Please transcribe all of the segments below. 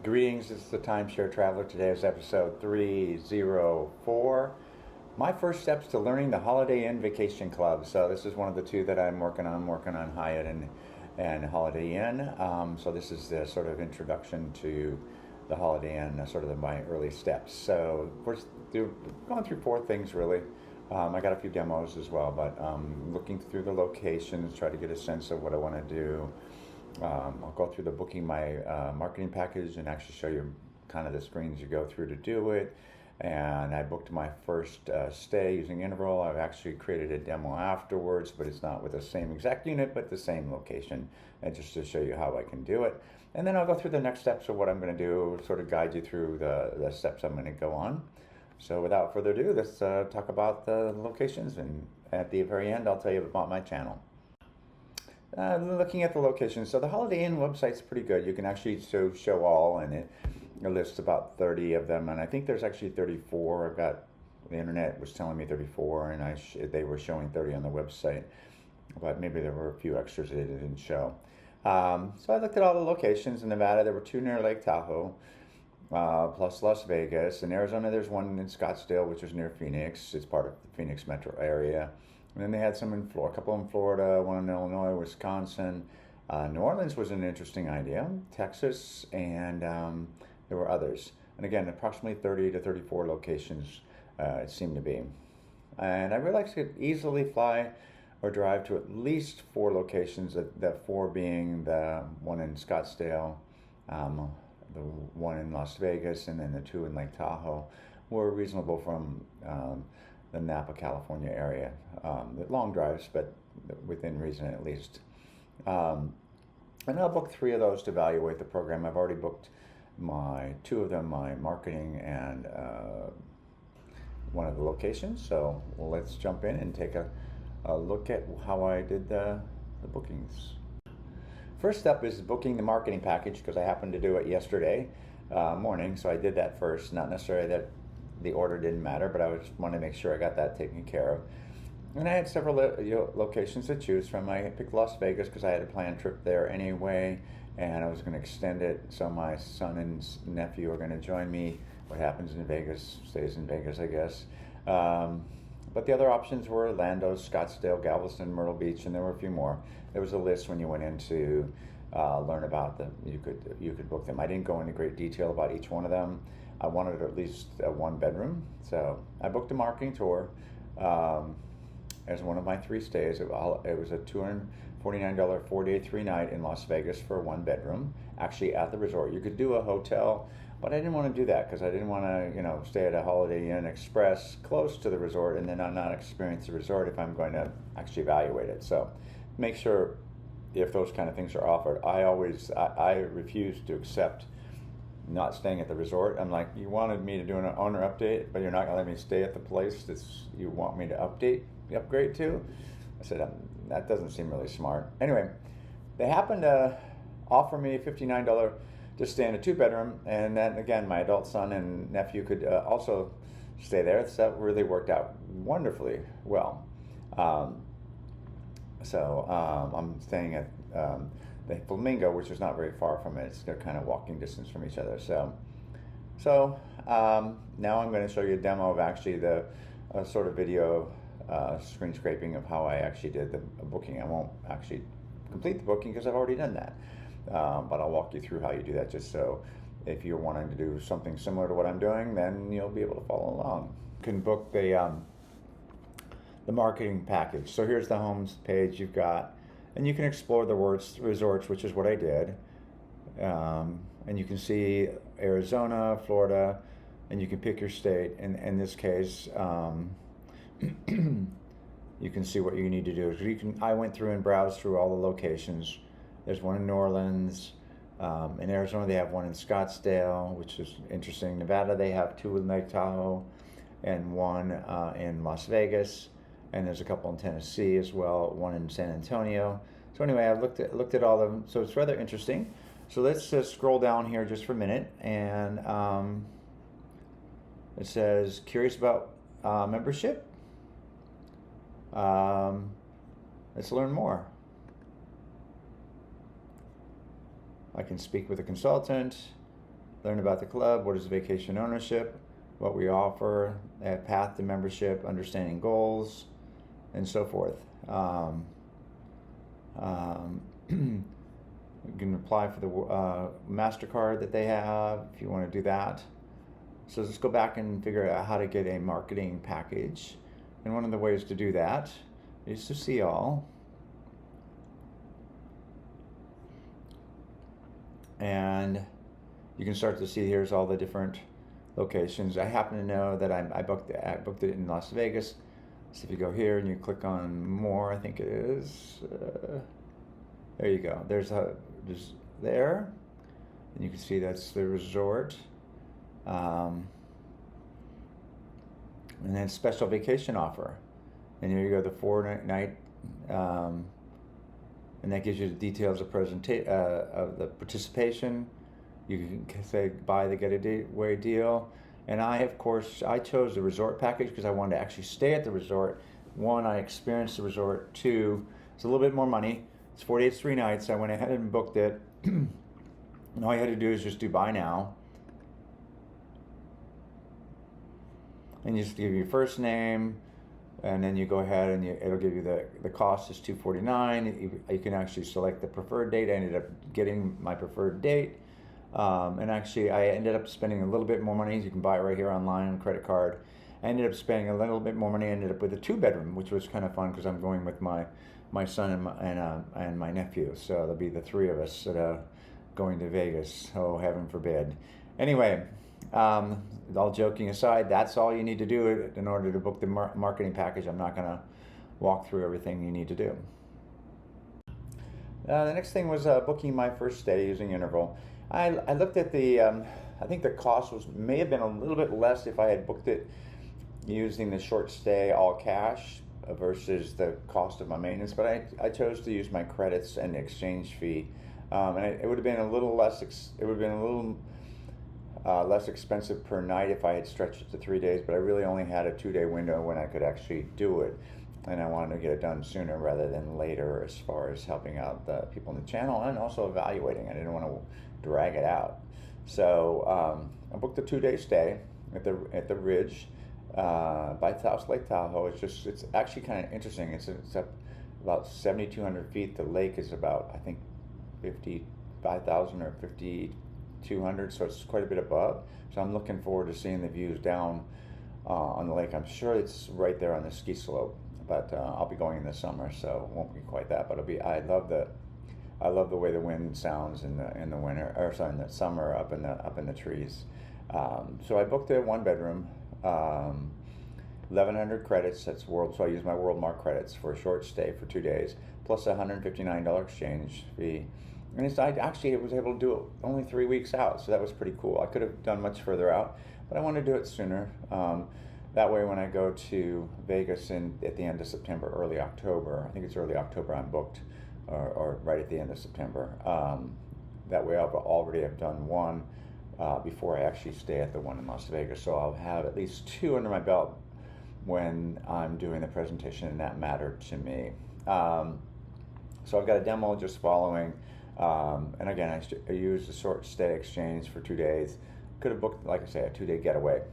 Greetings, this is the Timeshare Traveler. Today is episode 304. My first steps to learning the Holiday Inn Vacation Club. So this is one of the two that I'm working on Hyatt and Holiday Inn. So this is the sort of introduction to the Holiday Inn, sort of my early steps. So we're going through four things really. I got a few demos as well, but looking through the locations, try to get a sense of what I want to do. I'll go through the booking my marketing package and actually show you kind of the screens you go through to do it. And I booked my first stay using Interval. I've actually created a demo afterwards, but it's not with the same exact unit, but the same location, and just to show you how I can do it. And then I'll go through the next steps of what I'm going to do, sort of guide you through the steps I'm going to go on. So without further ado, let's talk about the locations, and at the very end, I'll tell you about my channel. Looking at the locations, so the Holiday Inn website's pretty good. You can actually show all, and it lists about 30 of them, and I think there's actually 34. I've got, the internet was telling me 34, and they were showing 30 on the website, but maybe there were a few extras they didn't show. So I looked at all the locations in Nevada. There were two near Lake Tahoe, plus Las Vegas. In Arizona, there's one in Scottsdale, which is near Phoenix. It's part of the Phoenix metro area. And then they had some in Florida, a couple in Florida, one in Illinois, Wisconsin. New Orleans was an interesting idea. Texas, and there were others. And again, approximately 30 to 34 locations it seemed to be. And I realized I could easily fly or drive to at least 4 locations, that 4 being the one in Scottsdale, the one in Las Vegas, and then the 2 in Lake Tahoe were reasonable from the Napa, California area. Long drives, but within reason at least. And I'll book 3 of those to evaluate the program. I've already booked 2 of them, my marketing and one of the locations. So let's jump in and take a look at how I did the bookings. First step is booking the marketing package, because I happened to do it yesterday morning, so I did that first. Not necessarily that the order didn't matter, but I just wanted to make sure I got that taken care of. And I had several locations to choose from. I picked Las Vegas because I had a planned trip there anyway, and I was going to extend it, so my son and nephew are going to join me. What happens in Vegas stays in Vegas, I guess. But the other options were Orlando, Scottsdale, Galveston, Myrtle Beach, and there were a few more. There was a list when you went in to learn about them. You could book them. I didn't go into great detail about each one of them. I wanted at least a 1-bedroom, so I booked a marketing tour as one of my 3 stays. It was a $249 4-day 3-night in Las Vegas for a 1-bedroom, actually at the resort. You could do a hotel, but I didn't want to do that because I didn't want to, stay at a Holiday Inn Express close to the resort and then not experience the resort if I'm going to actually evaluate it. So make sure if those kind of things are offered. I refuse to accept not staying at the resort. I'm like, you wanted me to do an owner update, but you're not going to let me stay at the place that you want me to upgrade to? I said, that doesn't seem really smart. Anyway, they happened to offer me $59 to stay in a 2-bedroom, and then again, my adult son and nephew could also stay there. So that really worked out wonderfully well. So I'm staying at the Flamingo, which is not very far from it. They're kind of walking distance from each other. So now I'm going to show you a demo of actually the sort of video screen scraping of how I actually did the booking. I won't actually complete the booking because I've already done that, but I'll walk you through how you do that, just so if you're wanting to do something similar to what I'm doing, then you'll be able to follow along. You can book the marketing package. So here's the home page you've got, and you can explore the resorts, which is what I did. And you can see Arizona, Florida, and you can pick your state. And in this case, you can see what you need to do. I went through and browsed through all the locations. There's one in New Orleans. In Arizona, they have one in Scottsdale, which is interesting. Nevada, they have 2 in Lake Tahoe and 1 in Las Vegas. And there's a couple in Tennessee as well, 1 in San Antonio. So anyway, I've looked at all of them. So it's rather interesting. So let's just scroll down here just for a minute, and it says curious about membership. Let's learn more. I can speak with a consultant. learn about the club, what is vacation ownership, what we offer, a path to membership, understanding goals, and so forth. You can apply for the MasterCard that they have if you want to do that. So let's go back and figure out how to get a marketing package. And one of the ways to do that is to see all. And you can start to see here's all the different locations. I happen to know that I booked it in Las Vegas. So if you go here and you click on more, I think it is. There you go. There's there, and you can see that's the resort. And then special vacation offer, and here you go, the 4-night, and that gives you the details of of the participation. You can say buy the getaway deal, and I chose the resort package because I wanted to actually stay at the resort. One, I experienced the resort. Two, it's a little bit more money. It's 4 days, 3 nights. I went ahead and booked it. And all you had to do is just do buy now. And you just give your first name, and then you go ahead and it'll give you the cost is $249. You can actually select the preferred date. I ended up getting my preferred date. And actually, I ended up spending a little bit more money. You can buy it right here online on credit card. I ended up spending a little bit more money. I ended up with a 2-bedroom, which was kind of fun because I'm going with my son and my nephew. So there'll be the 3 of us going to Vegas. Oh, heaven forbid. Anyway, all joking aside, that's all you need to do in order to book the marketing package. I'm not going to walk through everything you need to do. The next thing was booking my first stay using Interval. I looked at I think the cost may have been a little bit less if I had booked it using the short stay all cash versus the cost of my maintenance, but I chose to use my credits and exchange fee, and it would have been a little less. It would have been a little less expensive per night if I had stretched it to 3 days, but I really only had a 2-day window when I could actually do it, and I wanted to get it done sooner rather than later as far as helping out the people in the channel and also evaluating. I didn't want to drag it out. So I booked a 2-day stay at the Ridge by South Lake Tahoe. It's actually kind of interesting. It's up about 7,200 feet. The lake is about, I think, 55,000 or 5,200, so it's quite a bit above. So I'm looking forward to seeing the views down on the lake. I'm sure it's right there on the ski slope, but I'll be going in the summer, so it won't be quite that. But I love the way the wind sounds in the winter, or sorry, in the summer up in the trees. So I booked a 1-bedroom, 1,100 credits. That's so I used my WorldMark credits for a short stay for 2 days, plus a $159 exchange fee. And I actually was able to do it only 3 weeks out, so that was pretty cool. I could have done much further out, but I wanted to do it sooner. That way, when I go to Vegas at the end of September, early October, I think it's early October, I'm booked. Or right at the end of September. That way I'll already have done one before I actually stay at the one in Las Vegas. So I'll have at least 2 under my belt when I'm doing the presentation, and that mattered to me. So I've got a demo just following. And again, I used a short stay exchange for 2 days. Could have booked, like I say, a 2-day getaway.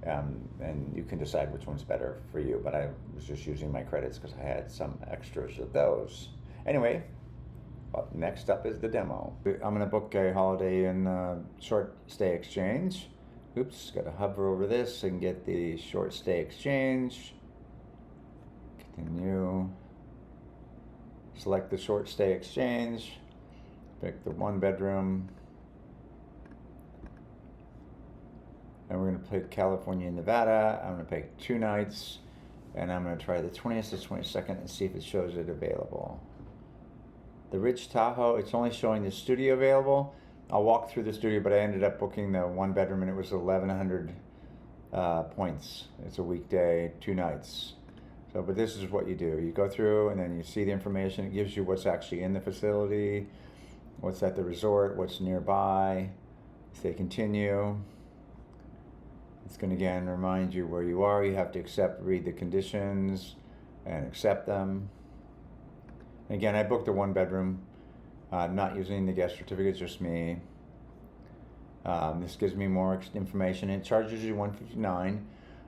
And you can decide which one's better for you, but I was just using my credits because I had some extras of those. Anyway, next up is the demo. I'm going to book a Holiday Inn short stay exchange. Oops, got to hover over this and get the short stay exchange. Continue. Select the short stay exchange. Pick the 1-bedroom. And we're going to pick California and Nevada. I'm going to pick 2 nights. And I'm going to try the 20th to 22nd and see if it shows it available. The Ridge Tahoe, it's only showing the studio available. I'll walk through the studio, but I ended up booking the 1-bedroom, and it was 1,100 points. It's a weekday, 2 nights. So, but this is what you do. You go through, and then you see the information. It gives you what's actually in the facility, what's at the resort, what's nearby. Say continue. It's going to again remind you where you are. You have to read the conditions, and accept them. Again, I booked a 1-bedroom, not using the guest certificate, just me. This gives me more information. It charges you $159.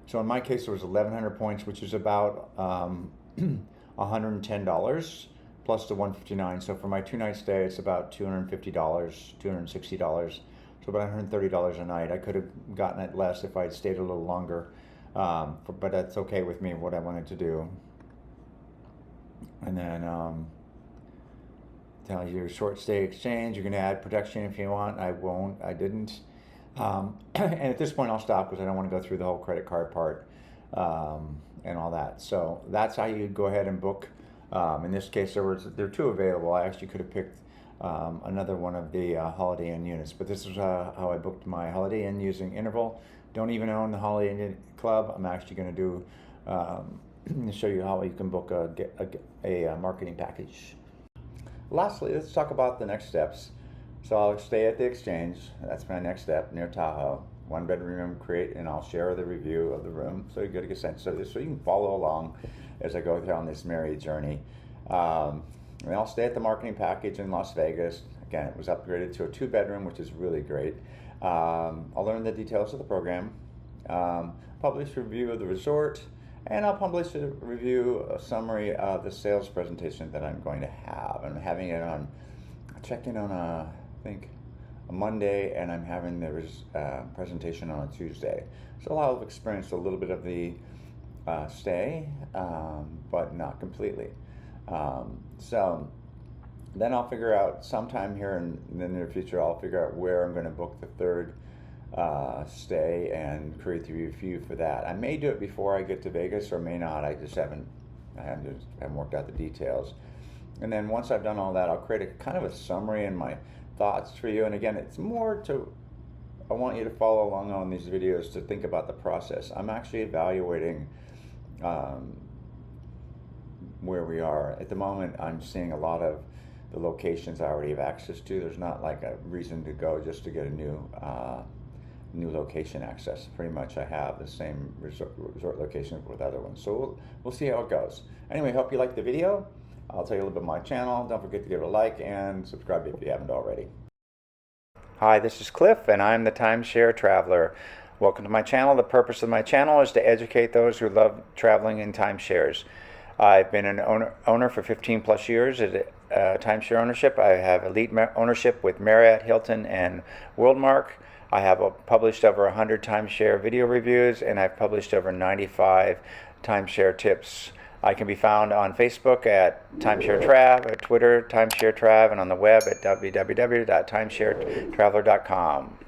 So in my case, it was 1,100 points, which is about $110 plus the $159. So for my 2-night stay, it's about $250, $260. So about $130 a night. I could have gotten it less if I'd stayed a little longer, but that's okay with me, what I wanted to do. And then tell you your short stay exchange. You're going to add protection if you want. I won't. I didn't. And at this point, I'll stop because I don't want to go through the whole credit card part and all that. So that's how you go ahead and book. In this case, there are 2 available. I actually could have picked another one of the Holiday Inn units, but this is how I booked my Holiday Inn using Interval. Don't even own the Holiday Inn Club. I'm actually going to do show you how you can book a marketing package. Lastly, let's talk about the next steps. So I'll stay at the Exchange. That's my next step, near Tahoe. 1-bedroom room, create, and I'll share the review of the room so you get a sense of this, so you can follow along as I go down this merry journey. And I'll stay at the marketing package in Las Vegas. Again, it was upgraded to a 2-bedroom, which is really great. I'll learn the details of the program, publish a review of the resort, and I'll publish a summary of the sales presentation that I'm going to have. I'm having it on, I checked in on I think a Monday, and I'm having the presentation on a Tuesday. So I'll have experienced a little bit of the stay, but not completely. So then I'll figure out sometime here in the near future, I'll figure out where I'm going to book the 3rd stay and create the review for that. I may do it before I get to Vegas, or may not. I haven't worked out the details. And then once I've done all that, I'll create a kind of a summary and my thoughts for you. And again, it's more I want you to follow along on these videos to think about the process. I'm actually evaluating where we are. At the moment, I'm seeing a lot of the locations I already have access to. There's not like a reason to go just to get a new location access. Pretty much I have the same resort locations with other ones. So we'll see how it goes. Anyway, hope you liked the video. I'll tell you a little bit about my channel. Don't forget to give it a like and subscribe if you haven't already. Hi, this is Cliff, and I'm the Timeshare Traveler. Welcome to my channel. The purpose of my channel is to educate those who love traveling in timeshares. I've been an owner for 15 plus years at timeshare ownership. I have elite ownership with Marriott, Hilton, and WorldMark. I have published over 100 timeshare video reviews, and I've published over 95 timeshare tips. I can be found on Facebook at Timeshare Trav, at Twitter Timeshare Trav, and on the web at www.timesharetraveler.com.